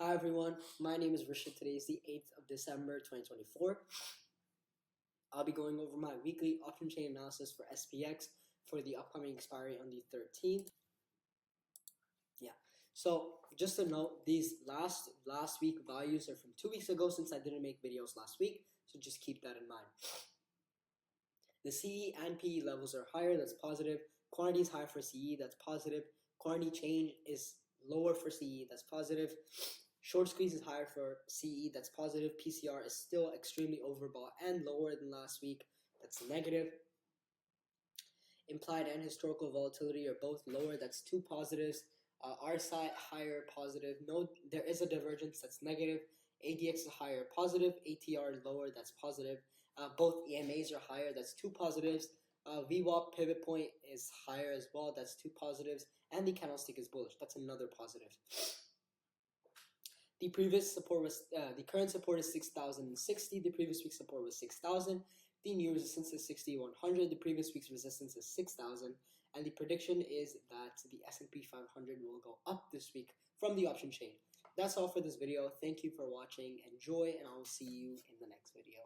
Hi everyone, my name is Rishit. Today is the 8th of December 2024. I'll be going over my weekly option chain analysis for SPX for the upcoming expiry on the 13th. So just to note, these last week values are from 2 weeks ago since I didn't make videos last week, so just keep that in mind. The CE and PE levels are higher, that's positive. Quantity is higher for CE, that's positive. Quantity change is lower for CE, that's positive. Short squeeze is higher for CE, that's positive. PCR is still extremely overbought and lower than last week, that's negative. Implied and historical volatility are both lower, that's two positives. RSI higher, positive. No, there is a divergence, that's negative. ADX is higher, positive. ATR is lower, that's positive. Both EMAs are higher, that's two positives. VWAP pivot point is higher as well, that's two positives. And the candlestick is bullish, that's another positive. The previous support was, the current support is 6,060. The previous week's support was 6,000. The new resistance is 6,100. The previous week's resistance is 6,000. And the prediction is that the S&P 500 will go up this week from the option chain. That's all for this video. Thank you for watching. Enjoy, and I will see you in the next video.